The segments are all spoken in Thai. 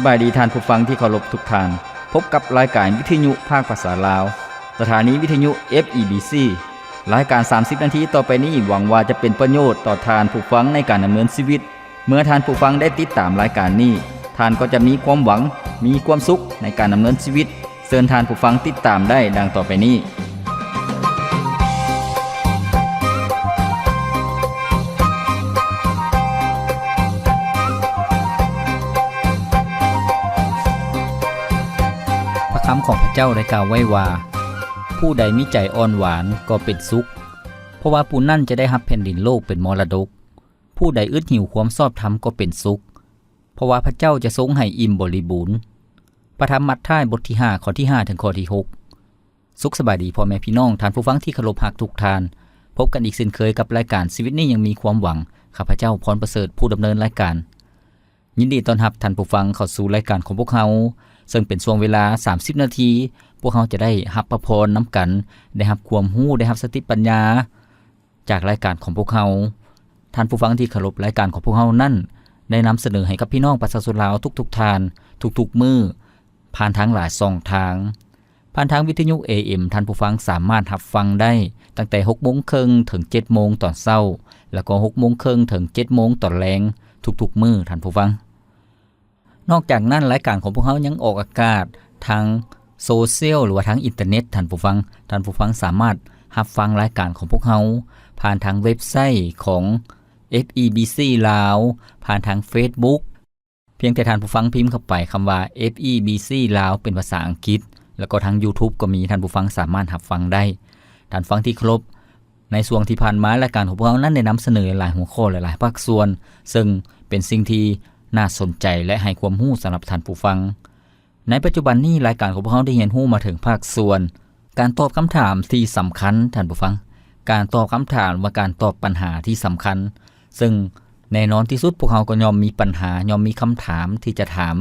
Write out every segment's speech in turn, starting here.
บายดีท่านผู้ฟังที่เคารพทุกท่านพบกับรายการวิทยุภาคภาษาลาวสถานีวิทยุ FEBC รายการ30นาทีต่อไปนี้หวังว่าจะเป็นประโยชน์ต่อท่านผู้ฟังในการดำเนินชีวิตเมื่อท่านผู้ฟังได้ติดตามรายการนี้ท่านก็จะมีความหวังมีความสุขในการดำเนินชีวิตเชิญท่านผู้ฟังติดตามได้ดังต่อไปนี้คำของพระเจ้าได้กล่าวไว้ว่าผู้ใดมีใจอ่อนหวานก็เป็นสุขเพราะว่าผู้นั้นจะได้รับแผ่นดินโลกเป็นมรดกผู้ใดอึดหิวความชอบธรรมก็เป็นสุขเพราะว่าพระเจ้าจะทรงให้อิ่มบริบูรณ์พระธรรมมัทธิวบทที่5ข้อที่5ถึงข้อที่6สุขสบายดีพ่อแม่พี่น้องท่านผู้ฟังที่เคารพรักทุกท่านพบกันอีกเช่นเคยกับรายการชีวิตนี้ยังมีความหวังข้าพเจ้าพรประเสริฐผู้ดำเนินรายการยินดีต้อนรับท่านผู้ฟังเข้าสู่รายการของพวกเราซึ่งเป็นช่วงเวลา30นาทีพวกเขาจะได้รับพระพรน้ำกันได้รับความรู้ได้รับสติปัญญาจากรายการของพวกเขาท่านผู้ฟังที่เคารพรายการของพวกเขานั่นได้นำเสนอให้กับพี่น้องประชาชนลาวทุกๆท่านทุกๆมื้อผ่านทางหลายช่องทางผ่านทางวิทยุ AM ท่านผู้ฟังสามารถรับฟังได้ตั้งแต่ 6:30 นถึง 7:00 นตอนเช้าแล้วก็ 6:30 นถึง 7:00 นตอนแลงทุกๆมื้อท่านผู้ฟังนอกจากนั้นรายการของพวกเขายังออกอากาศทางโซเชียลหรือว่าทางอินเทอร์เน็ตท่านผู้ฟังสามารถรับฟังรายการของพวกเขาผ่านทางเว็บไซต์ของ FEBC ลาวผ่านทาง Facebook เพียงแต่ท่านผู้ฟังพิมพ์เข้าไปคำว่า FEBC ลาวเป็นภาษาอังกฤษแล้วก็ทาง YouTube ก็มีท่านผู้ฟังสามารถรับฟังได้ท่านฟังที่ครบในช่วงที่ผ่านมารายการของพวกเรานั้นได้นำเสนอหลายหัวข้อหลายภาคส่วนซึ่งเป็นสิ่งที่น่าสนใจและให้ความรู้สำหรับท่านผู้ฟังในปัจจุบันนี้รายการของพวกเราได้เรียนรู้มาถึงภาคส่วนการตอบคำถามที่สำคัญท่านผู้ฟังการตอบคำถามว่าการตอบปัญหาที่สำคัญซึ่งแน่นอนที่สุดพวกเราก็ย่อมมีปัญหาย่อมมีคำถามที่จะถาม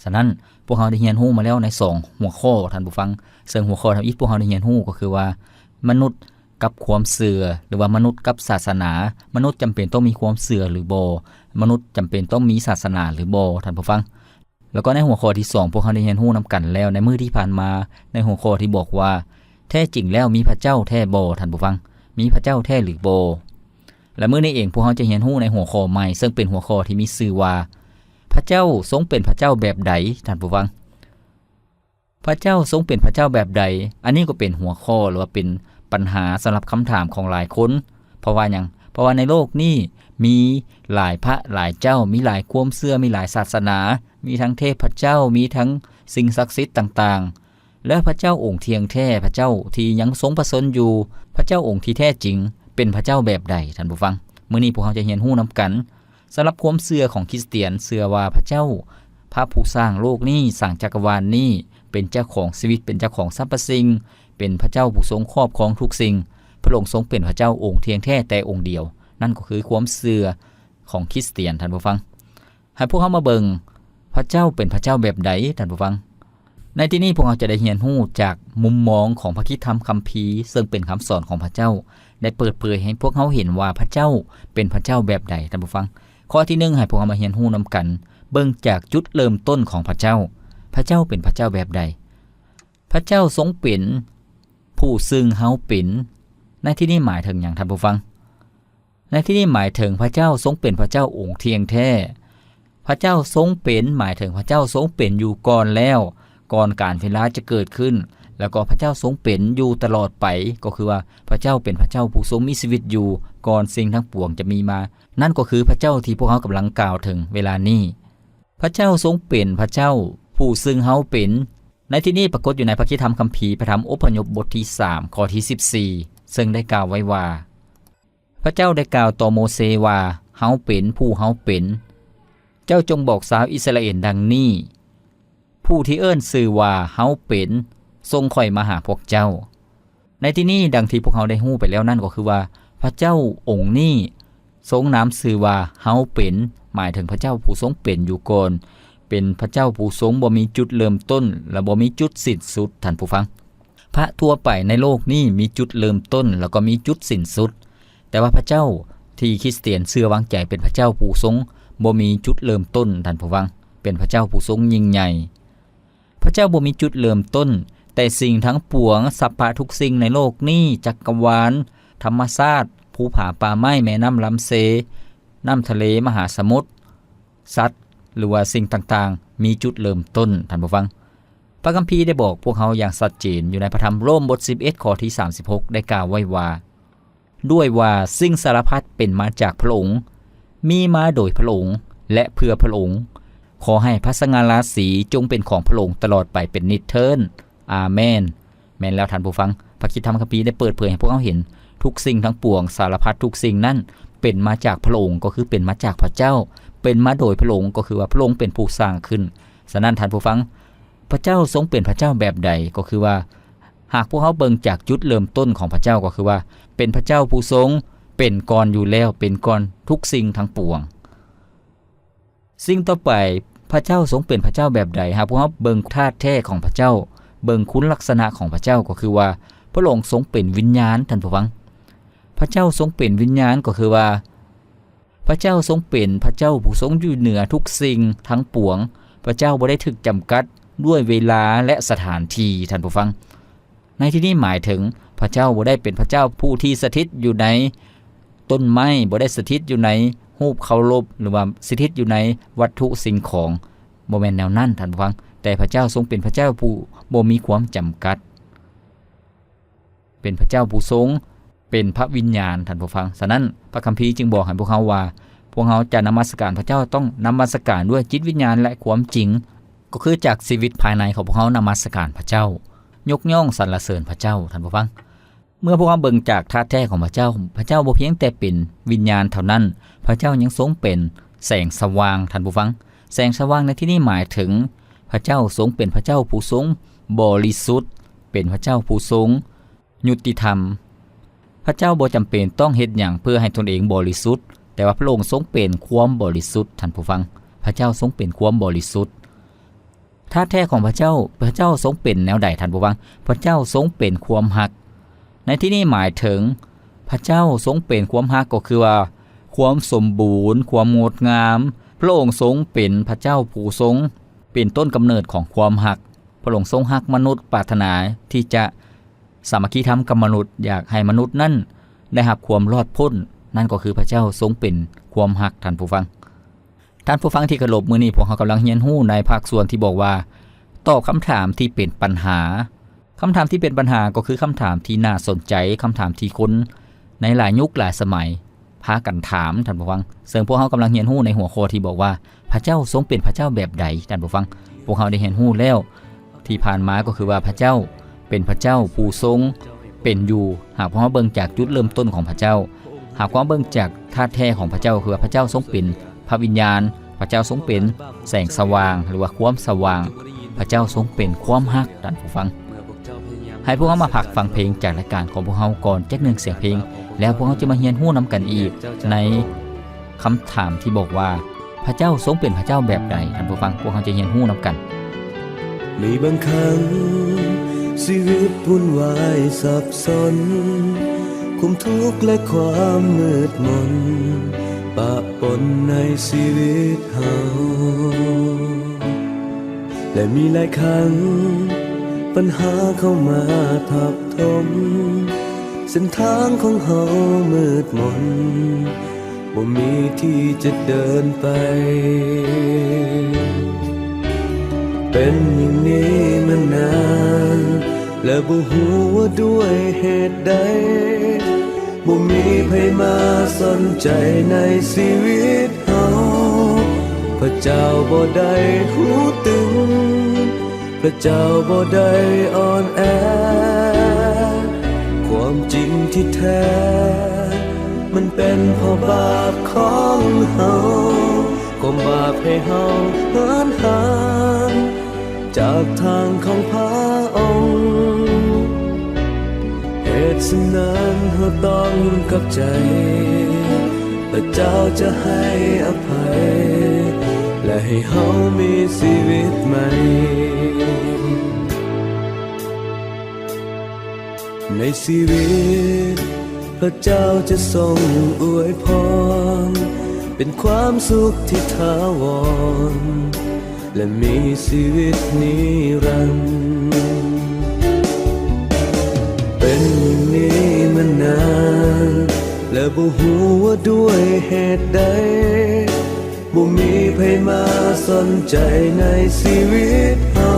ฉะนั้นพวกเราได้เรียนรู้มาแล้วใน2หัวข้อท่านผู้ฟังซึ่งหัวข้อที่พวกเราได้เรียนรู้ก็คือว่ามนุษย์กับความเชื่อหรือว่ามนุษย์กับศาสนามนุษย์จำเป็นต้องมีความเชื่อหรือบ่มนุษย์จำเป็นต้องมีศาสนาหรือบ่ท่านผู้ฟังแล้วก็ในหัวข้อที่2พวกเราได้เรียนรู้นำกันแล้วในมื้อที่ผ่านมาในหัวข้อที่บอกว่าแท้จริงแล้วมีพระเจ้าแท้บ่ท่านผู้ฟังมีพระเจ้าแท้หรือบ่และมื้อนี้เองพวกเราจะเรียนรู้ในหัวข้อใหม่ซึ่งเป็นหัวข้อที่มีชื่อว่าพระเจ้าทรงเป็นพระเจ้าแบบใดท่านผู้ฟังพระเจ้าทรงเป็นพระเจ้าแบบใดอันนี้ก็เป็นหัวข้อหรือว่าเป็นปัญหาสำหรับคำถามของหลายคนเพราะว่าหยังเพราะว่าในโลกนี้มีหลายพระหลายเจ้ามีหลายความเชื่อมีหลายศาสนามีทั้งเทพเจ้ามีทั้งสิ่งศักดิ์สิทธิ์ต่างๆและพระเจ้าองค์เทียงแท้พระเจ้าที่ยังทรงประสงค์อยู่พระเจ้าองค์ที่แท้จริงเป็นพระเจ้าแบบใดท่านผู้ฟังมื้อนี้พวกเราจะเรียนรู้นำกันสำหรับความเชื่อของคริสเตียนเชื่อว่าพระเจ้าพระผู้สร้างโลกนี้สร้างจักรวาลนี้เป็นเจ้าของชีวิตเป็นเจ้าของสรรพสิ่งเป็นพระเจ้าผู้ทรงครอบครองทุกสิ่งพระองค์ทรงเป็นพระเจ้าองค์เทียงแท้แต่องค์เดียวนั่นก็คือความเชื่อของคริสเตียนท่านผู้ฟังให้พวกเขามาเบิ่งพระเจ้าเป็นพระเจ้าแบบใดท่านผู้ฟังในที่นี้พวกเราจะได้เรียนรู้จากมุมมองของพระคิดธรรมคัมภีร์ซึ่งเป็นคำสอนของพระเจ้าได้เปิดเผยให้พวกเขาเห็นว่าพระเจ้าเป็นพระเจ้าแบบใดท่านผู้ฟังข้อที่1ให้พวกเรามาเรียนรู้นำกันเบิ่งจากจุดเริ่มต้นของพระเจ้าพระเจ้าเป็นพระเจ้าแบบใดพระเจ้าทรงเป็นผู้ซึ่งเฮาเป็นในที่นี้หมายถึงหยังท่านผู้ฟังในที่นี้หมายถึงพระเจ้าทรงเป็นพระเจ้าองค์เทียงแท้พระเจ้าทรงเป็นหมายถึงพระเจ้าทรงเป็นอยู่ก่อนแล้วก่อนการเวลาจะเกิดขึ้นแล้วก็พระเจ้าทรงเป็นอยู่ตลอดไปก็คือว่าพระเจ้าเป็นพระเจ้าผู้ทรงมีชีวิตอยู่ก่อนสิ่งทั้งปวงจะมีมานั่นก็คือพระเจ้าที่พวกเรากำลังกล่าวถึงเวลานี้พระเจ้าทรงเป็นพระเจ้าผู้ซึ่งเฮาเป็นในที่นี้ปรากฏอยู่ในพระคิดธรรมคัมภีร์พระธรรมอพยพบทที่3ข้อที่14ซึ่งได้กล่าวไว้ว่าพระเจ้าได้กล่าวต่อโมเสสว่าเฮาเป็นผู้เฮาเป็นเจ้าจงบอกชาวอิสราเอลดังนี้ผู้ที่เอิ้นชื่อว่าเฮาเป็นทรงค่อยมาหาพวกเจ้าในที่นี้ดังที่พวกเราได้ฮู้ไปแล้วนั่นก็คือว่าพระเจ้าองค์นี้ทรงนามชื่อว่าเฮาเป็นหมายถึงพระเจ้าผู้ทรงเป็นอยู่ก่อนเป็นพระเจ้าผู้ทรงบ่มีจุดเริ่มต้นและบ่มีจุดสิ้นสุดท่านผู้ฟังพระทั่วไปในโลกนี้มีจุดเริ่มต้นแล้วก็มีจุดสิ้นสุดแต่ว่าพระเจ้าที่คริสเตียนเชื่อวางใจเป็นพระเจ้าผู้ทรงบ่มีจุดเริ่มต้นท่านผู้ฟัง เป็นพระเจ้าผู้ทรงยิ่งใหญ่พระเจ้าบ่มีจุดเริ่มต้นแต่สิ่งทั้งปวงสรรพทุกสิ่งในโลกนี้จักรวาลธรรมชาติภูผาป่าไม้แม่น้ำลำเซน้ำทะเลมหาสมุทรสัตว์หรือว่าสิ่งต่างๆมีจุดเริ่มต้นท่านผู้ฟังพระคัมภีร์ได้บอกพวกเขาอย่างชัดเจนอยู่ในพระธรรมโรมบท11ข้อที่36ได้กล่าวไว้ว่าด้วยว่าสิ่งสารพัดเป็นมาจากพระองค์มีมาโดยพระองค์และเพื่อพระองค์ขอให้พระสง่าราศีจงเป็นของพระองค์ตลอดไปเป็นนิจเทินอาเมนแม่นแล้วท่านผู้ฟังพระธรรมคัมภีร์ได้เปิดเผยให้พวกเขาเห็นทุกสิ่งทั้งปวงสารพัดทุกสิ่งนั้นเป็นมาจากพระองค์ก็คือเป็นมาจากพระเจ้าเป็นมาโดยพระองค์ก็คือว่าพระองค์เป็นผู้สร้างขึ้นฉะนั้นท่านผู้ฟังพระเจ้าทรงเป็นพระเจ้าแบบใดก็คือว่าหากพวกเขาเบิ่งจากจุดเริ่มต้นของพระเจ้าก็คือว่าเป็นพระเจ้าผู้ทรงเป็นก่อนอยู่แล้วเป็นก่อนทุกสิ่งทั้งปวงสิ่งต่อไปพระเจ้าทรงเป็นพระเจ้าแบบใดหากพวกเขาเบิ่งธาตุแท้ของพระเจ้าเบิ่งคุณลักษณะของพระเจ้าก็คือว่าพระองค์ทรงเป็นวิญญาณท่านผู้ฟังพระเจ้าทรงเป็นวิญญาณก็คือว่าพระเจ้าทรงเป็นพระเจ้าผู้ทรงอยู่เหนือทุกสิ่งทั้งปวงพระเจ้าบ่ได้ถูกจำกัดด้วยเวลาและสถานที่ท่านผู้ฟังในที่นี้หมายถึงพระเจ้าบ่ได้เป็นพระเจ้าผู้ที่สถิตอยู่ในต้นไม้บ่ได้สถิตอยู่ในรูปเคารพหรือว่าสถิตอยู่ในวัตถุสิ่งของบ่แม่นแนวนั้นท่านผู้ฟังแต่พระเจ้าทรงเป็นพระเจ้าผู้บ่มีความจำกัดเป็นพระเจ้าผู้ทรงเป็นพระวิญญาณท่านผู้ฟังฉะนั้นพระคัมภีร์จึงบอกให้พวกเขาว่าพวกเขาจะนมัสการพระเจ้าต้องนมัสการด้วยจิตวิญญาณและความจริงก็คือจากชีวิตภายในของพวกเขานมัสการพระเจ้ายกย่องสรรเสริญพระเจ้าท่านผู้ฟังเมื่อพวกเขาเบิ่งจากธาตุแท้ของพระเจ้าพระเจ้าบ่เพียงแต่เป็นวิญญาณเท่านั้นพระเจ้ายังทรงเป็นแสงสว่างท่านผู้ฟังแสงสว่างในที่นี้หมายถึงพระเจ้าทรงเป็นพระเจ้าผู้ทรงบริสุทธิ์เป็นพระเจ้าผู้ทรงยุติธรรมพระเจ้าบ่จำเป็นต้องเฮ็ดหยังเพื่อให้ตนเองบริสุทธิ์แต่ว่าพระองค์ทรงเป็นความบริสุทธิ์ท่านผู้ฟังพระเจ้าทรงเป็นความบริสุทธิ์ธาตุแท้ของพระเจ้าทรงเป็นแนวใดท่านผู้ฟังพระเจ้าทรงเป็นความรักในที่นี้หมายถึงพระเจ้าทรงเป็นความรักก็คือว่าความสมบูรณ์ความงดงามพระองค์ทรงเป็นพระเจ้าผู้ทรงเป็นต้นกำเนิดของความรักพระองค์ทรงรักมนุษย์ปรารถนาที่จะสามัคคีธรรมกับมนุษย์อยากให้มนุษย์นั้นได้รับความรอดพ้นนั่นก็คือพระเจ้าทรงเป็นความรักท่านผู้ฟังที่เคารพมื้อนี้พวกเรากำลังเรียนรู้ในภาคส่วนที่บอกว่าตอบคำถามที่เป็นปัญหาคำถามที่เป็นปัญหาก็คือคำถามที่น่าสนใจคำถามที่คนในหลายยุคหลายสมัยพากันถามท่านผู้ฟังซึ่งพวกเรากำลังเรียนรู้ในหัวข้อที่บอกว่าพระเจ้าทรงเป็นพระเจ้าแบบใดท่านผู้ฟังพวกเราได้เรียนรู้แล้วที่ผ่านมาก็คือว่าพระเจ้าเป็นพระเจ้าผู้ทรงเป็นอยู่หากพวกเราเบิ่งจากจุดเริ่มต้นของพระเจ้าหากว่าเบิ่งจากธาตุแท้ของพระเจ้าคือพระเจ้าทรงเป็นพระวิญญาณพระเจ้าทรงเป็นแสงสว่างหรือว่าความสว่างพระเจ้าทรงเป็นความรักท่านผู้ฟังให้พวกเรามาพักฟังเพลงจากรายการของพวกเราก่อนจักหนึ่งเสียงเพลงแล้วพวกเราจะมาเรียนรู้นำกันอีกในคำถามที่บอกว่าพระเจ้าทรงเป็นพระเจ้าแบบใดท่านผู้ฟังพวกเราจะเรียนรู้นำกันมีบางครั้งชีวิตวุ่นวายสับสนคุมทุกข์และความมืดมนปะปนในชีวิตเฮาและมีหลายครั้งปัญหาเข้ามาทับถมเส้นทางของเฮามืดมนบ่มีที่จะเดินไปเป็นอย่างนี้มานานและบ่ฮู้ว่าด้วยเหตุใดบ่มีไผมาสนใจในชีวิตเฮาพระเจ้าบ่ได้หูตึงพระเจ้าบ่ได้อ่อนแอความจริงที่แท้มันเป็นเพราะบาปของเฮาความบาปให้เฮาเหินห่างจากทางของพระองค์เหตุฉะนั้นเฮาต้องกับใจพระเจ้าจะให้อภัยและให้เฮามีชีวิตใหม่ในชีวิตพระเจ้าจะทรงอวยพรเป็นความสุขที่ถาวร และมีชีวิตนิรันดร์เป็นอย่างนี้มานานและบ่ฮู้ว่าด้วยเหตุใดบ่มีไผมาสนใจในชีวิตเฮา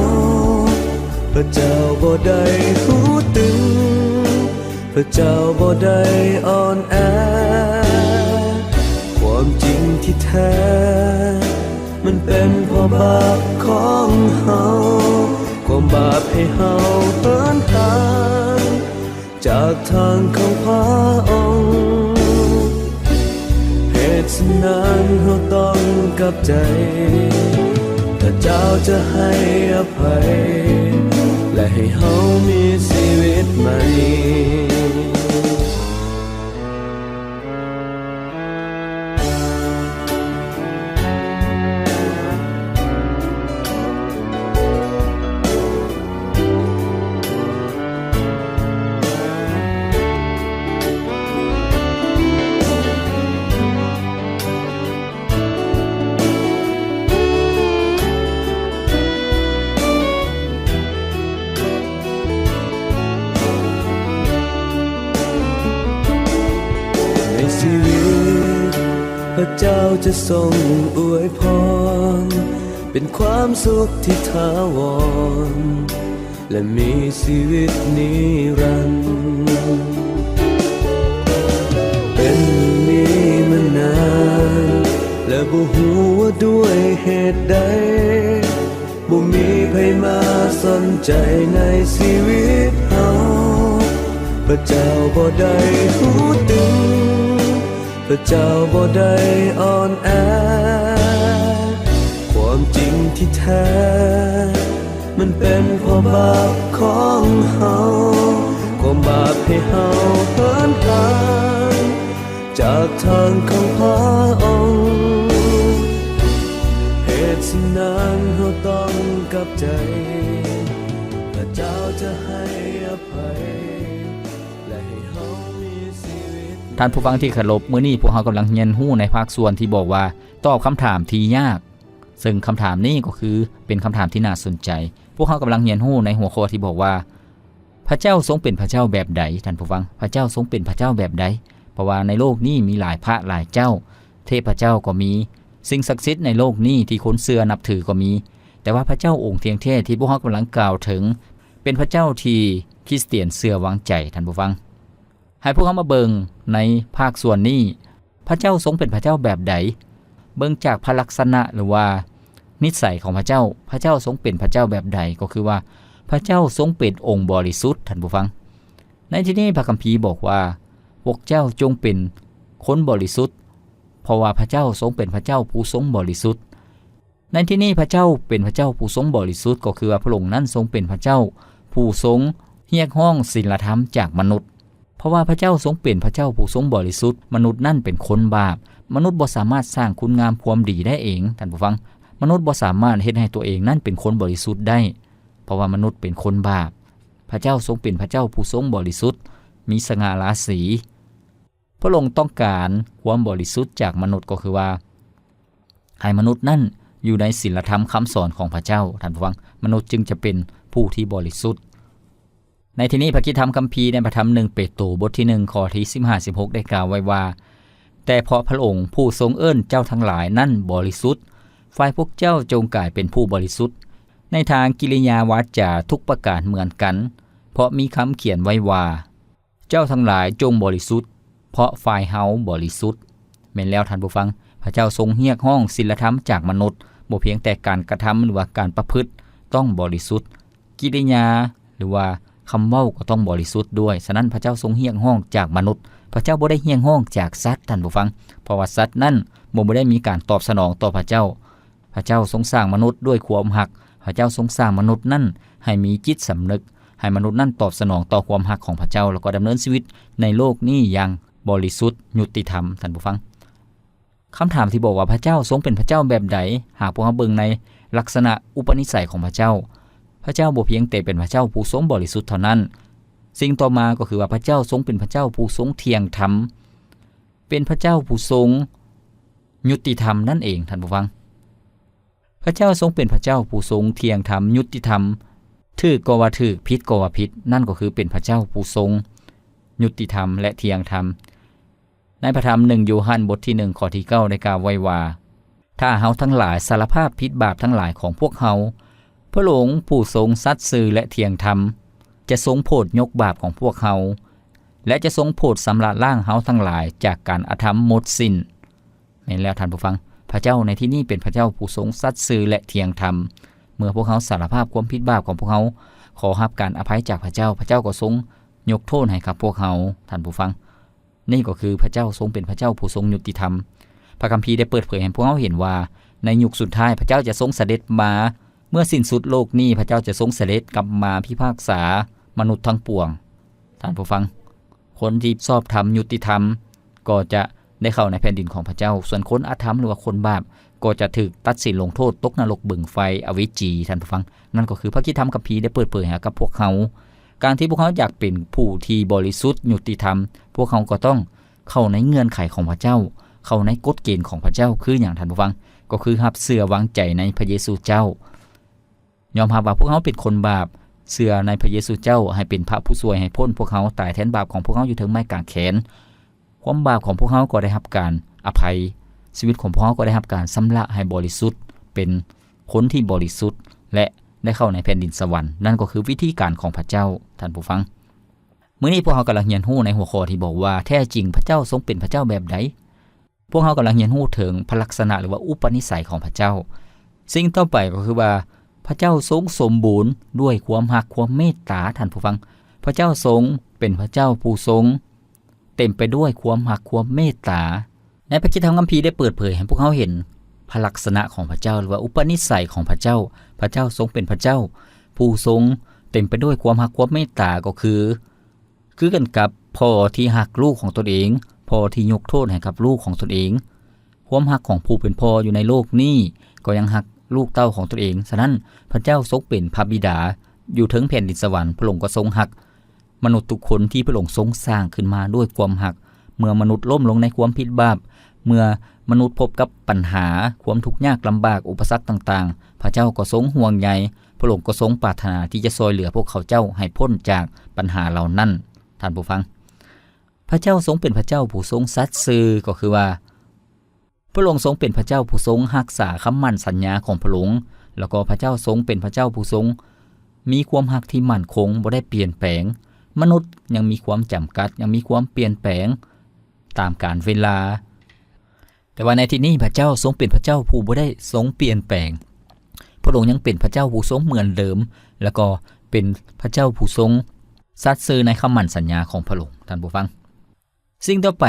พระเจ้าบ่ได้หูตึงพระเจ้าบ่ได้อ่อนแอความจริงที่แท้มันเป็นเพราะบาปของเฮาความบาปให้เฮาเหินห่างจากทางของพระองค์เหตุฉะนั้นเฮาต้องกลับใจพระเจ้าจะให้อภัยและให้เฮามีชีวิตใหม่ชีวิตพระเจ้าจะทรงอวยพรเป็นความสุขที่ถาวรและมีชีวิตนิรันดร์เป็นอย่างนี้มานานและบ่ฮู้ว่าด้วยเหตุใดบ่มีไผมาสนใจในชีวิตเฮาพระเจ้าบ่ได้หูตึงพระเจ้าบ่ได้อ่อนแอความจริงที่แท้มันเป็นเพราะบาปของเฮาความบาปให้เฮาเหินห่างจากทางของพระองค์เหตุฉะนั้นเฮาต้องกลับใจพระเจ้าจะให้อภัยและให้เฮาท่านผู้ฟังที่เคารพมื้อนี้พวกเรากำลังเรียนรู้ในภาคส่วนที่บอกว่าตอบคำถามที่ยากซึ่งคำถามนี้ก็คือเป็นคำถามที่น่าสนใจพวกเรากำลังเรียนรู้ในหัวข้อที่บอกว่าพระเจ้าทรงเป็นพระเจ้าแบบใดท่านผู้ฟังพระเจ้าทรงเป็นพระเจ้าแบบใดเพราะว่าในโลกนี้มีหลายพระหลายเจ้าเทพเจ้าก็มีสิ่งศักดิ์สิทธิ์ในโลกนี้ที่คนเชื่อนับถือก็มีแต่ว่าพระเจ้าองค์เทียงแท้ที่พวกเรากำลังกล่าวถึงเป็นพระเจ้าที่คริสเตียนเชื่อวางใจท่านผู้ฟังให้พวกเขามาเบิงในภาคส่วนนี้พระเจ้าทรงเป็นพระเจ้าแบบใดเบิงจากพระลักษณะหรือว่านิสัยของพระเจ้าพระเจ้าทรงเป็นพระเจ้าแบบใดก็คือว่าพระเจ้าทรงเป็นองค์บริสุทธิ์ท่านผู้ฟังในที่นี้พระคัมภีร์บอกว่าพวกเจ้าจงเป็นคนบริสุทธิ์เพราะว่าพระเจ้าทรงเป็นพระเจ้าผู้ทรงบริสุทธิ์ในที่นี้พระเจ้าเป็นพระเจ้าผู้ทรงบริสุทธิ์ก็คือว่าพระองค์นั้นทรงเป็นพระเจ้าผู้ทรงเรียกร้องศีลธรรมจากมนุษย์เพราะว่าพระเจ้าทรงเป็นพระเจ้าผู้ทรงบริสุทธิ์มนุษย์นั่นเป็นคนบาปมนุษย์บ่สามารถสร้างคุณงามความดีได้เองท่านผู้ฟังมนุษย์บ่สามารถเฮ็ดให้ตัวเองนั่นเป็นคนบริสุทธิ์ได้เพราะว่ามนุษย์เป็นคนบาปพระเจ้าทรงเป็นพระเจ้าผู้ทรงบริสุทธิ์มีสง่าราศีพระองค์ต้องการความบริสุทธิ์จากมนุษย์ก็คือว่าให้มนุษย์นั่นอยู่ในศีลธรรมคำสอนของพระเจ้าท่านผู้ฟังมนุษย์จึงจะเป็นผู้ที่บริสุทธิ์ในที่นี้พระคิดธรรมคัมภีร์ในพระธรรม1เปโตรบทที่1ข้อที่15-16ได้กล่าวไว้ว่าแต่เพราะพระองค์ผู้ทรงเอิ้นเจ้าทั้งหลายนั่นบริสุทธิ์ฝ่ายพวกเจ้าจงกลายเป็นผู้บริสุทธิ์ในทางกิริยาวาจาทุกประการเหมือนกันเพราะมีคำเขียนไว้ว่าเจ้าทั้งหลายจงบริสุทธิ์เพราะฝ่ายเฮาบริสุทธิ์แม่นแล้วท่านผู้ฟังพระเจ้าทรงเรียกร้องศีลธรรมจากมนุษย์บ่เพียงแต่การกระทำหรือว่าการประพฤติต้องบริสุทธิ์กิริยาหรือว่าคำเว้าก็ต้องบริสุทธิ์ด้วยฉะนั้นพระเจ้าทรงเรียกร้องจากมนุษย์พระเจ้าบ่ได้เรียกร้องจากสัตว์ท่านผู้ฟังเพราะว่าสัตว์นั้นบ่ได้มีการตอบสนองต่อพระเจ้าพระเจ้าทรงสร้างมนุษย์ด้วยความรักพระเจ้าทรงสร้างมนุษย์นั้นให้มีจิตสำนึกให้มนุษย์นั้นตอบสนองต่อความรักของพระเจ้าแล้วก็ดำเนินชีวิตในโลกนี้อย่างบริสุทธิ์ยุติธรรมท่านผู้ฟังคำถามที่บอกว่าพระเจ้าทรงเป็นพระเจ้าแบบใดหากพวกเราเบิ่งในลักษณะอุปนิสัยของพระเจ้าพระเจ้าบ่เพียงแต่เป็นพระเจ้าผู้ทรงบริสุทธิ์เท่านั้นสิ่งต่อมาก็คือว่าพระเจ้าทรงเป็นพระเจ้าผู้ทรงเที่ยงธรรมเป็นพระเจ้าผู้ทรงยุติธรรมนั่นเองท่านผู้ฟังพ พระเจ้าทรงเป็นพระเจ้าผู้ทรงเที่ยงธรรมยุติธรรมถูกก็ว่าถูกผิดก็ว่าผิดนั่นก็คือเป็นพระเจ้าผู้ทรงยุติธรรมและเที่ยงธรรมในพระธรรม1โยฮันบทที่1ข้อที่9ได้กล่าวไว้ว่าถ้าเฮาทั้งหลายสารภาพผิดบาปทั้งหลายของพวกเฮาพระองค์ผู้ทรงสัตย์ซื่อและเที่ยงธรรมจะทรงโปรดยกบาปของพวกเฮาและจะทรงโปรดสำระล้างเฮาทั้งหลายจากการอธรรมหมดสิ้นแม่นแล้วท่านผู้ฟังพระเจ้าในที่นี้เป็นพระเจ้าผู้ทรงสัตย์ซื่อและเที่ยงธรรมเมื่อพวกเขาสารภาพความผิดบาปของพวกเขาขอรับการอภัยจากพระเจ้าพระเจ้าก็ทรงยกโทษให้กับพวกเขาท่านผู้ฟังนี่ก็คือพระเจ้าทรงเป็นพระเจ้าผู้ทรงยุติธรรมพระคัมภีร์ได้เปิดเผยให้พวกเขาเห็นว่าในยุคสุดท้ายพระเจ้าจะทรงเสด็จมาเมื่อสิ้นสุดโลกนี้พระเจ้าจะทรงเสด็จกลับมาพิพากษามนุษย์ทั้งปวงท่านผู้ฟังคนที่ชอบธรรมยุติธรรมก็จะได้เข้าในแผ่นดินของพระเจ้าส่วนคนอธรรมหรือว่าคนบาปก็จะถูกตัดสินลงโทษตกนรกบึงไฟอเวจีท่านผู้ฟังนั่นก็คือพระคิดธรรมคัมภีร์ได้เปิดเผยให้กับพวกเขาการที่พวกเขาอยากเป็นผู้ที่บริสุทธิ์ยุติธรรมพวกเขาก็ต้องเข้าในเงื่อนไขของพระเจ้าเข้าในกฎเกณฑ์ของพระเจ้าคืออย่างท่านผู้ฟังก็คือรับเชื่อวางใจในพระเยซูเจ้ายอมรับว่าพวกเขาเป็นคนบาปเชื่อในพระเยซูเจ้าให้เป็นพระผู้ช่วยให้พ้นพวกเขาตายแทนบาปของพวกเขาอยู่ถึงไม้กางเขนความบาปของพวกเขาก็ได้รับการอภัยชีวิตของพวกเขาก็ได้รับการชำระให้บริสุทธิ์เป็นคนที่บริสุทธิ์และได้เข้าในแผ่นดินสวรรค์นั่นก็คือวิธีการของพระเจ้าท่านผู้ฟังมื้อนี้พวกเขากำลังเรียนรู้ในหัวข้อที่บอกว่าแท้จริงพระเจ้าทรงเป็นพระเจ้าแบบใดพวกเขากำลังเรียนรู้ถึงพระลักษณะหรือว่าอุปนิสัยของพระเจ้าสิ่งต่อไปก็คือว่าพระเจ้าทรงสมบูรณ์ด้วยความรักความเมตตาท่านผู้ฟังพระเจ้าทรงเป็นพระเจ้าผู้ทรงเต็มไปด้วยความรักความเมตตาในพระคัมภีร์ได้เปิดเผยให้พวกเขาเห็นพระลักษณะของพระเจ้าหรือว่าอุปนิสัยของพระเจ้าพระเจ้าทรงเป็นพระเจ้าผู้ทรงเต็มไปด้วยความรักความเมตตาก็คือกันกับพ่อที่รักลูกของตนเองพ่อที่ยกโทษให้กับลูกของตนเองความรักของผู้เป็นพ่ออยู่ในโลกนี้ก็ยังรักลูกเต้าของตนเองฉะนั้นพระเจ้าทรงเป็นพระบิดาอยู่ถึงแผ่นดินสวรรค์พระองค์ก็ทรงรักมนุษย์ทุกคนที่พระองค์ทรงสร้างขึ้นมาด้วยความรักเมื่อมนุษย์ล้มลงในความผิดบาปเมื่อมนุษย์พบกับปัญหาความทุกข์ยากลำบากอุปสรรคต่างๆพระเจ้าก็ทรงห่วงใยพระองค์ก็ทรงปรารถนาที่จะช่วยเหลือพวกเขาเจ้าให้พ้นจากปัญหาเหล่านั้นท่านผู้ฟังพระเจ้าทรงเป็นพระเจ้าผู้ทรงสัตย์ซื่อก็คือว่าพระองค์ทรงเป็นพระเจ้าผู้ทรงรักษาคำมั่นสัญญาของพระองค์แล้วก็พระเจ้าทรงเป็นพระเจ้าผู้ทรงมีความรักที่มั่นคงบ่ได้เปลี่ยนแปลงมนุษย์ยังมีความจำกัดยังมีความเปลี่ยนแปลงตามกาลเวลาแต่ว่าในที่นี้พระเจ้าทรงเป็นพระเจ้าผู้บ่ได้ทรงเปลี่ยนแปลงพระองค์ยังเป็นพระเจ้าผู้ทรงเหมือนเดิมแล้วก็เป็นพระเจ้าผู้ทรงสัตย์ซื่อในคำมั่นสัญญาของพระองค์ท่านผู้ฟังสิ่งต่อไป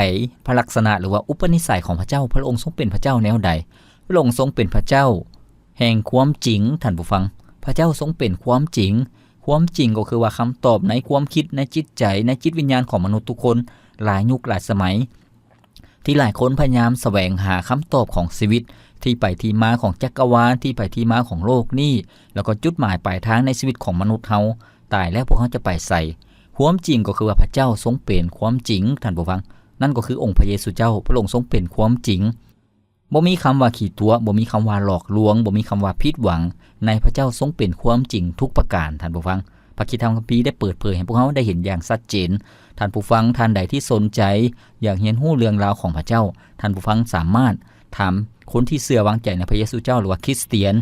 พระลักษณะหรือว่าอุปนิสัยของพระเจ้าพระองค์ทรงเป็นพระเจ้าแนวใดพระองค์ทรงเป็นพระเจ้าแห่งความจริงท่านผู้ฟังพระเจ้าทรงเป็นความจริงความจริงก็คือว่าคำตอบในความคิดในจิตใจในจิตวิญญาณของมนุษย์ทุกคนหลายยุคหลายสมัยที่หลายคนพยายามแสวงหาคำตอบของชีวิตที่ไปที่มาของจักรวาลที่ไปที่มาของโลกนี้แล้วก็จุดหมายปลายทางในชีวิตของมนุษย์เฮาตายแล้วพวกเขาจะไปใส่ความจริงก็คือว่าพระเจ้าทรงเป็นความจริงท่านผู้ฟังนั่นก็คือองค์พระเยซูเจ้าพระองค์ทรงเป็นความจริงบ่มีคำว่าขี้ตัวบ่มีคำว่าหลอกลวงบ่มีคำว่าผิดหวังในพระเจ้าทรงเป็นความจริงทุกประการท่านผู้ฟังพระคัมภีร์ได้เปิดเผยให้พวกเขาได้เห็นอย่างชัดเจนท่านผู้ฟังท่านใดที่สนใจอยากเรียนรู้เรื่องราวของพระเจ้าท่านผู้ฟังสามารถถามคนที่เชื่อวางใจในพระเยซูเจ้าหรือว่าคริสเตียน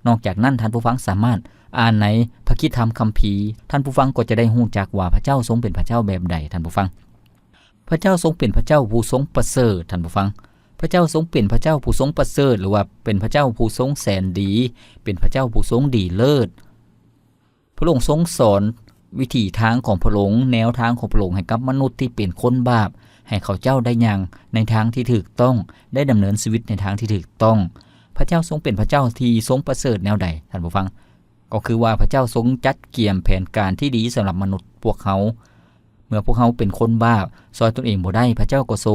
นอกจากนั้นท่านผู้ฟังสามารถอ่านในพระคัมภีร์ท่านผู้ฟังก็จะได้รู้จักว่าพระเจ้าทรงเป็นพระเจ้าแบบใดท่านผู้ฟังพระเจ้าทรงเป็นพระเจ้าผู้ทรงประเสริฐท่านผู้ฟังพระเจ้าทรงเป็นพระเจ้าผู้ทรงประเสริฐหรือว่าเป็นพระเจ้าผู้ทรงแสนดีเป็นพระเจ้าผู้ทรงดีเลิศพระองค์ทรงสอนวิถีทางของพระองค์แนวทางของพระองค์ให้กับมนุษย์ที่เป็นคนบาปให้เขาเจ้าได้ยังในทางที่ถูกต้องได้ดำเนินชีวิตในทางที่ถูกต้องพระเจ้าทรงเป็นพระเจ้าที่ทรงประเสริฐแนวใดท่านผู้ฟังก็คือว่าพระเจ้าทรงจัดเกี่ยมแผนการที่ดีสำหรับมนุษย์พวกเขาเมื่อพวกเขาเป็นคนบาปซอยตนเองบ่ได้พระเจ้าก็ท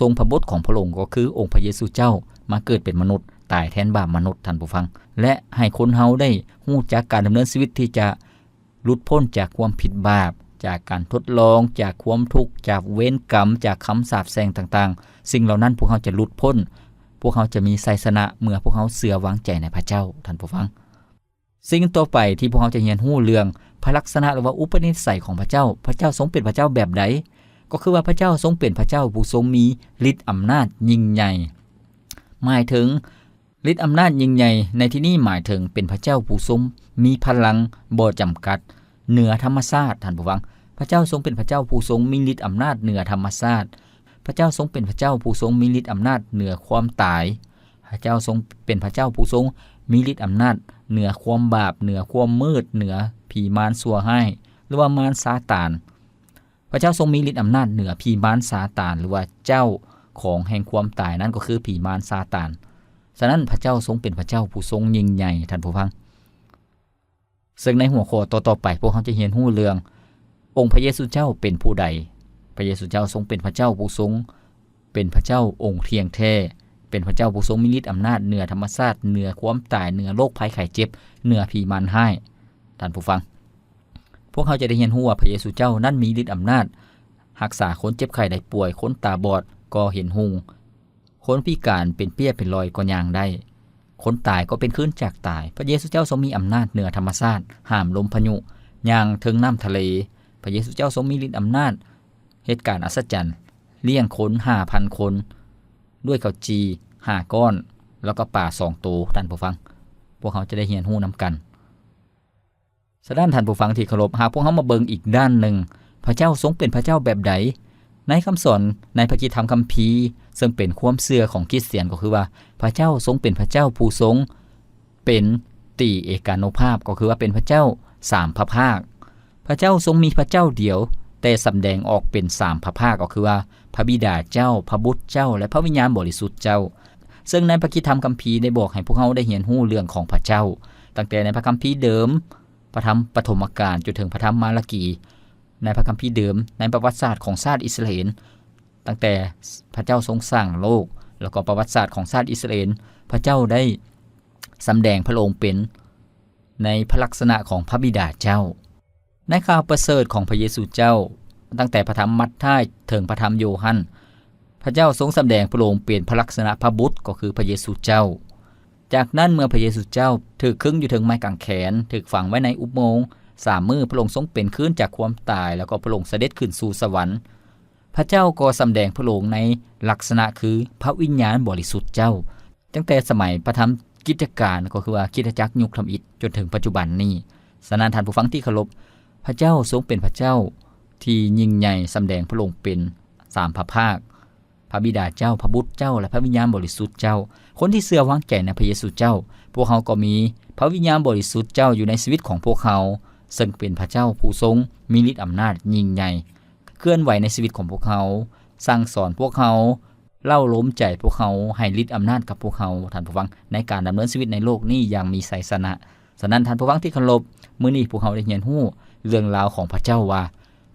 รงพระบุตรของพระองค์ก็คือองค์พระเยซูเจ้ามาเกิดเป็นมนุษย์ตายแทนบาปมนุษย์ท่านผู้ฟังและให้คนเฮาได้รู้จักการดำเนินชีวิตที่จะหลุดพ้นจากความผิดบาปจากการทดลองจากความทุกข์จากเวรกรรมจากคำสาปแช่งต่างๆสิ่งเหล่านั้นพวกเขาจะหลุดพ้น พวกเขาจะมีชัยชนะเมื่อพวกเขาเชื่อวางใจในพระเจ้าท่านผู้ฟังสิ่งต่อไปที่พวกเขาจะเรียนรู้เรื่องพระลักษณะหรือว่าอุปนิสัยของพระเจ้าทรงเป็นพระเจ้าแบบใดก็คือว่าพระเจ้าทรงเป็นพระเจ้าผู้ทรงมีฤทธิ์อำนาจยิ่งใหญ่หมายถึงฤทธิ์อำนาจยิ่งใหญ่ในที่นี้หมายถึงเป็นพระเจ้าผู้ทรงมีพลังบ่จำกัดเหนือธรรมชาติท่านผู้ฟังพระเจ้าทรงเป็นพระเจ้าผู้ทรงมีฤทธิ์อำนาจเหนือธรรมชาติพระเจ้าทรงเป็นพระเจ้าผู้ทรงมีฤทธิ์อำนาจเหนือความตายพระเจ้าทรงเป็นพระเจ้าผู้ทรงมีฤทธิ์อำนาจเหนือความบาปเหนือความมืดเหนือผีมารชั่วร้ายหรือว่ามารซาตานพระเจ้าทรงมีฤทธิ์อำนาจเหนือผีมารซาตานหรือว่าเจ้าของแห่งความตายนั้นก็คือผีมารซาตานฉะนั้นพระเจ้าทรงเป็นพระเจ้าผู้ทรงยิ่งใหญ่ท่านผู้ฟังซึ่งในหัวข้อต่อไปพวกเขาจะเรียนรู้เรื่ององค์พระเยซูเจ้าเป็นผู้ใดพระเยซูเจ้าทรงเป็นพระเจ้าผู้ทรงเป็นพระเจ้าองค์เที่ยงแท้เป็นพระเจ้าผู้ทรงมีฤทธิ์อำนาจเหนือธรรมชาติเหนือความตายเหนือโรคภัยไข้เจ็บเหนือผีมารร้ายท่านผู้ฟังพวกเขาจะได้เรียนรู้ว่าพระเยซูเจ้านั้นมีฤทธิ์อำนาจรักษาคนเจ็บไข้ได้ป่วยคนตาบอดก็เห็นหุงคนพิการเป็นเปี้ยเป็นรอยก็ย่างได้คนตายก็เป็นขึ้นจากตายพระเยซูเจ้าทรงมีอำนาจเหนือธรรมชาติห้ามลมพายุย่างถึงน้ำทะเลพระเยซูเจ้าทรงมีฤทธิ์อำนาจเหตุการณ์อัศจรรย์เลี้ยงคน 5,000 คนด้วยข้าวจี5ก้อนแล้วก็ป่า2ตัวท่านผู้ฟังพวกเขาจะได้เรียนรู้นำกันสะด้านท่านผู้ฟังที่เคารพหากพวกเขามาเบิ่งอีกด้านหนึ่งพระเจ้าทรงเป็นพระเจ้าแบบใดในคำสอนในพระกิตติธรรมคัมภีร์ซึ่งเป็นความเชื่อของคริสเตียนก็คือว่าพระเจ้าทรงเป็นพระเจ้าผู้ทรงเป็นตรีเอกานุภาพก็คือว่าเป็นพระเจ้า3พระภาคพระเจ้าทรงมีพระเจ้าเดียวแต่สำแดงออกเป็น3พระภาคก็คือว่าพระบิดาเจ้าพระบุตรเจ้าและพระวิญญาณบริสุทธิ์เจ้าซึ่งในพระกิตติธรรมคัมภีร์ได้บอกให้พวกเขาได้เรียนรู้เรื่องของพระเจ้าตั้งแต่ในพระคัมภีร์เดิมพระธรรมปฐมกาลจนถึงพระธรรมมาระกีในพระคัมภีร์เดิมในประวัติศาสตร์ของชาติอิสราเอลตั้งแต่พระเจ้าทรงสร้างโลกแล้วก็ประวัติศาสตร์ของชาติอิสราเอลพระเจ้าได้สำแดงพระองค์เป็นในพระลักษณะของพระบิดาเจ้าในข่าวประเสริฐของพระเยซูเจ้าตั้งแต่พระธรรมมัทธิวถึงพระธรรมโยฮันพระเจ้าทรงสำแดงพระองค์เป็นพระลักษณะพระบุตรก็คือพระเยซูเจ้าจากนั้นเมื่อพระเยซูเจ้าถูกขึงอยู่ถึงไม้กางเขนถูกฝังไว้ในอุโมงค์3 มื้อพระองค์ทรงเป็นขึ้นจากความตายแล้วก็พระองค์เสด็จขึ้นสู่สวรรค์พระเจ้าก็สำแดงพระองค์ในลักษณะคือพระวิญญาณบริสุทธิ์เจ้าตั้งแต่สมัยพระธรรมกิจการก็คือว่าคริสตจักรยุคทำอิฐจนถึงปัจจุบันนี้ฉะนั้นท่านผู้ฟังที่เคารพพระเจ้าทรงเป็นพระเจ้าที่ยิ่งใหญ่สำแดงพระองค์เป็น3พระภาคพระบิดาเจ้าพระบุตรเจ้าและพระวิญญาณบริสุทธิ์เจ้าคนที่เชื่อวางใจในพระเยซูเจ้าพวกเขาก็มีพระวิญญาณบริสุทธิ์เจ้าอยู่ในชีวิตของพวกเขาซึ่งเป็นพระเจ้าผู้ทรงมีฤทธิ์อำนาจยิ่งใหญ่เคลื่อนไหวในชีวิตของพวกเขาสั่งสอนพวกเขาเล่าล้มใจพวกเขาให้ฤทธิ์อำนาจกับพวกเขาท่านผู้ฟังในการดำเนินชีวิตในโลกนี้อย่างมีชัยชนะฉะนั้นท่านผู้ฟังที่เคารพมื้อนี้พวกเขาได้เรียนรู้เรื่องราวของพระเจ้าว่า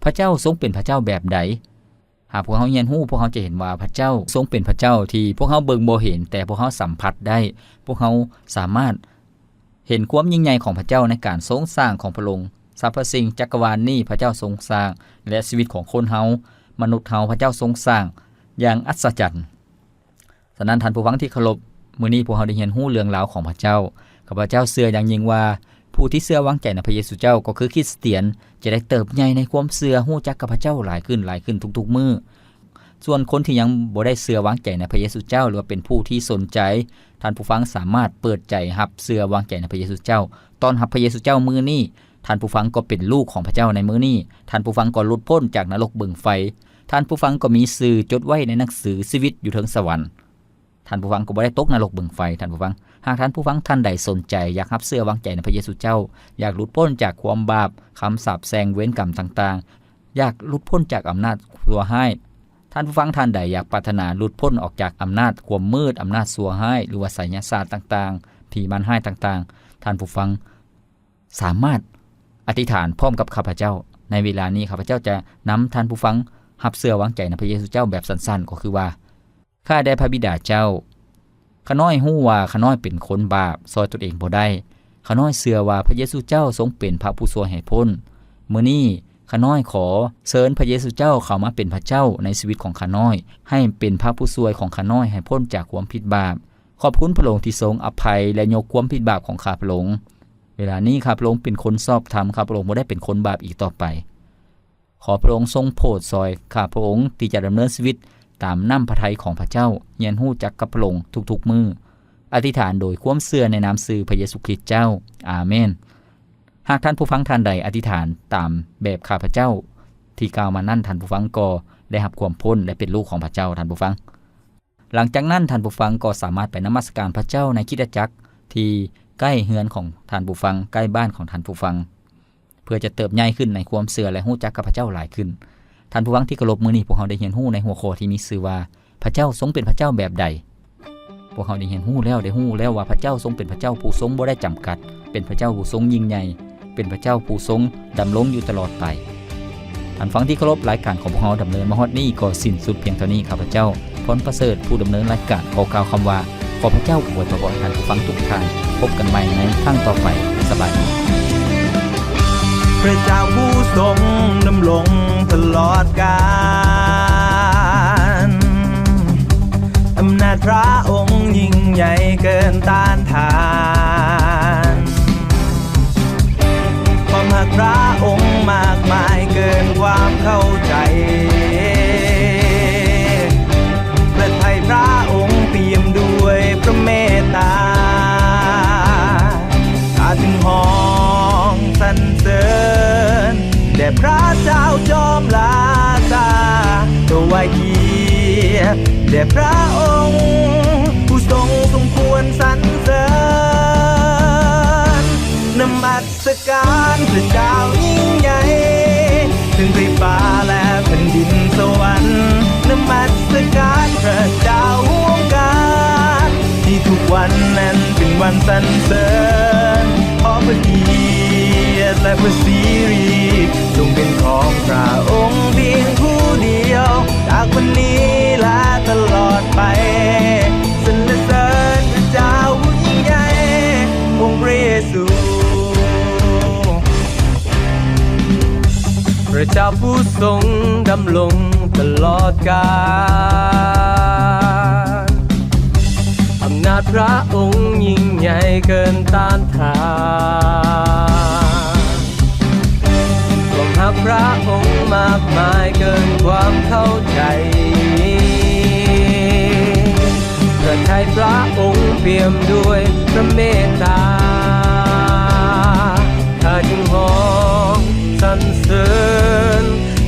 พระเจ้าทรงเป็นพระเจ้าแบบใดหากพวกเขาเรียนรู้พวกเขาจะเห็นว่าพระเจ้าทรงเป็นพระเจ้าที่พวกเขาเบิ่งบ่เห็นแต่พวกเขาสัมผัสได้พวกเขาสามารถเห็นความยิ่งใหญ่ของพระเจ้าในการทรงสร้างของพระองค์สรรพสิ่งจักรวาลนี้พระเจ้าทรงสร้างและชีวิตของคนเฮามนุษย์เฮาพระเจ้าทรงสร้างอย่างอัศจรรย์ฉะนั้นท่านผู้ฟังที่เคารพมื้อนี้พวกเราได้เรียนรู้เรื่องราวของพระเจ้าข้าพเจ้าเชื่ออย่างยิ่งว่าผู้ที่เชื่อวางใจในพระเยซูเจ้าก็คือคริสเตียนจะได้เติบใหญ่ในความเชื่อฮู้จักกับพระเจ้าหลายขึ้นทุกๆมื้อส่วนคนที่ยังบ่ได้เชื่อวางใจในพระเยซูเจ้าหรือว่าเป็นผู้ที่สนใจท่านผู้ฟังสามารถเปิดใจรับเชื่อวางใจในพระเยซูเจ้าต้อนรับพระเยซูเจ้ามื้อนี้ท่านผู้ฟังก็เป็นลูกของพระเจ้าในมื้อนี้ท่านผู้ฟังก็หลุดพ้นจากนรกบึงไฟท่านผู้ฟังก็มีชื่อจดไว้ในหนังสือชีวิตอยู่ถึงสวรรค์ท่านผู้ฟังก็บ่ได้ตกนรกบึงไฟท่านผู้ฟังหากท่านผู้ฟังท่านใดสนใจอยากรับเชื่อวางใจในพระเยซูเจ้าอยากหลุดพ้นจากความบาปคำสาปแช่งเว้นกรรมต่างๆอยากหลุดพ้นจากอำนาจชั่วร้ายท่านผู้ฟังท่านใดอยากปรารถนาหลุดพ้นออกจากอำนาจความมืดอำนาจชั่วร้ายหรือว่าไสยศาสตร์ต่างๆผีมารร้ายต่างๆท่านผู้ฟังสามารถอธิษฐานพร้อมกับข้าพเจ้าในเวลานี้ข้าพเจ้าจะนำท่านผู้ฟังรับเชื่อวางใจในพระเยซูเจ้าแบบสั้นๆก็คือว่าข้าได้พระบิดาเจ้าข้าน้อยฮู้ว่าข้าน้อยเป็นคนบาปซอยตนเองบ่ได้ข้าน้อยเชื่อว่าพระเยซูเจ้าทรงเป็นพระผู้ช่วยให้พ้นมื้อนี้ ข้าน้อยขอเชิญพระเยซูเจ้าเข้ามาเป็นพระเจ้าในชีวิตของข้าน้อยให้เป็นพระผู้ช่วยของข้าน้อยให้พ้นจากความผิดบาปขอบคุณพระองค์ที่ทรงอภัยและยกความผิดบาปของข้าพระองค์เวลานี้ข้าพระองค์เป็นคนชอบธรรมข้าพระองค์บ่ได้เป็นคนบาปอีกต่อไปขอพระองค์ทรงโปรดซอยข้าพระองค์ที่จะดำเนินชีวิตตามน้ำพระทัยของพระเจ้าเรียนรู้จักกับพระองค์ทุกๆมื้ออธิษฐานโดยความเชื่อในนามชื่อพระเยซูคริสต์เจ้าอาเมนหากท่านผู้ฟังท่านใดอธิษฐานตามแบบข้าพเจ้าที่กล่าวมานั่นท่านผู้ฟังก็ได้รับความพ้นและเป็นลูกของพระเจ้าท่านผู้ฟังหลังจากนั้นท่านผู้ฟังก็สามารถไปนมัสการพระเจ้าในคริสตจักรที่ใกล้เฮือนของท่านผู้ฟังใกล้บ้านของท่านผู้ฟังเพื่อจะเติบใหญ่ขึ้นในความเชื่อและรู้จักกับพระเจ้าหลายขึ้นท่านผู้ฟังที่เคารพมื้อนี้พวกเราได้เรียนรู้ในหัวข้อที่มีชื่อว่าพระเจ้าทรงเป็นพระเจ้าแบบใดพวกเราได้เรียนรู้แล้วว่าพระเจ้าทรงเป็นพระเจ้าผู้ทรงบ่ได้จำกัดเป็นพระเจ้าผู้ทรงยิ่งใหญ่เป็นพระเจ้าผู้ทรงดำรงอยู่ตลอดไปท่านฟังที่เคารพรายการของพวกเราดำเนินมาฮอดนี้ก็สิ้นสุดเพียงเท่านี้ข้าพเจ้าพรประเสริฐผู้ดำเนินรายการขอกล่าวคำว่าขอพระเจ้าอวยพรท่านผู้ฟังทุกท่านพบกันใหม่ในครั้งต่อไปสบายดีพระเจ้าผู้ทรงดำรงตลอดกาลอำนาจพระองค์ยิ่งใหญ่เกินต้านทานความรักพระองค์มากมายเกินความเข้าใจพระทัยพระองค์เปี่ยมด้วยพระเมตตาข้าจึงห้องสรรเสริญแด่พระเจ้าจอมลาซาถวายเกียรติแด่พระองค์ผู้ทรงสมควรสรรเสริญนมัสการพระเจ้ายิ่งใหญ่ถึงฟ้าและแผ่นดินสวรรค์นมัสการพระเจ้าห่วงการที่ทุกวันนั้นเป็นวันสรรเสริญขอพระเกียรติและพระสิริจงเป็นของพระองค์เพียงผู้เดียวจากวันนี้และตลอดไปสรรเสริญพระเจ้าผู้ยิ่งใหญ่องค์พระเยซูพระเจ้าผู้ทรงดำรงตลอดกาลอำนาจพระองค์ยิ่งใหญ่เกินต้านทานความรักพระองค์มากมายเกินความเข้าใจพระทัยพระองค์เปี่ยมด้วยพระเมตตาข้าจึงห้องสรรเสริญ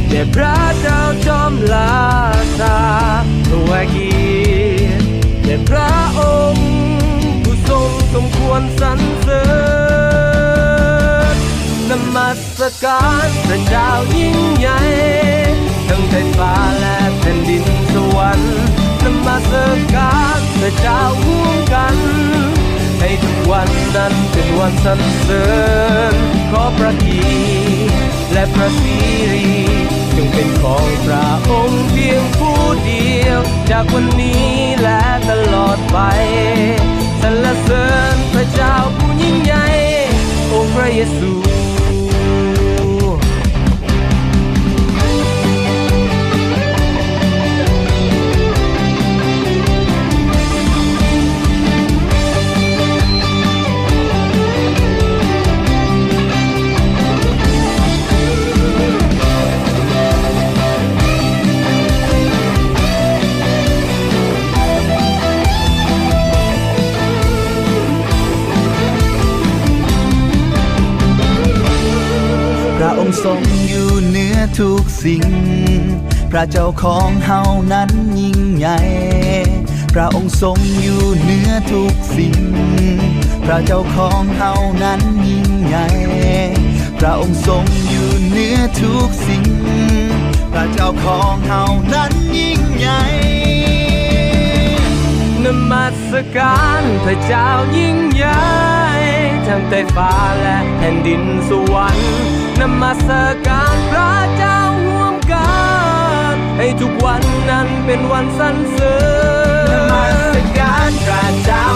แด่พระเจ้าจอมลาซาถวายเกียรติแด่พระองค์ผู้ทรงสมควรสรรเสริญนมัสการพระเจ้ายิ่งใหญ่ทั้งใต้ฟ้าและแผ่นดินสวรรค์นมัสการพระเจ้าร่วมกันให้ทุกวันนั้นเป็นวันสรรเสริญขอพระเกียรติและพระสิริจงเป็นของพระองค์เพียงผู้เดียวจากวันนี้และตลอดไปสรรเสริญพระเจ้าผู้ยิ่งใหญ่องค์พระเยซู องค์ทรงอยู่เหนือทุกสิ่งพระเจ้าของเฮานั้นยิ่งใหญ่พระองค์ทรงอยู่เหนือทุกสิ่งพระเจ้าของเฮานั้นยิ่งใหญ่พระองค์ทรงอยู่เหนือทุกสิ่งพระเจ้าของเฮานั้นยิ่งใหญ่นมัสการพระเจ้ายิ่งใหญ่ทั้งใต้ฟ้าและแผ่นดินสวรรค์นมัสการพระเจ้าร่วมกันให้ทุกวันนั้นเป็นวันสรรเสริญนมัสการพระเจ้า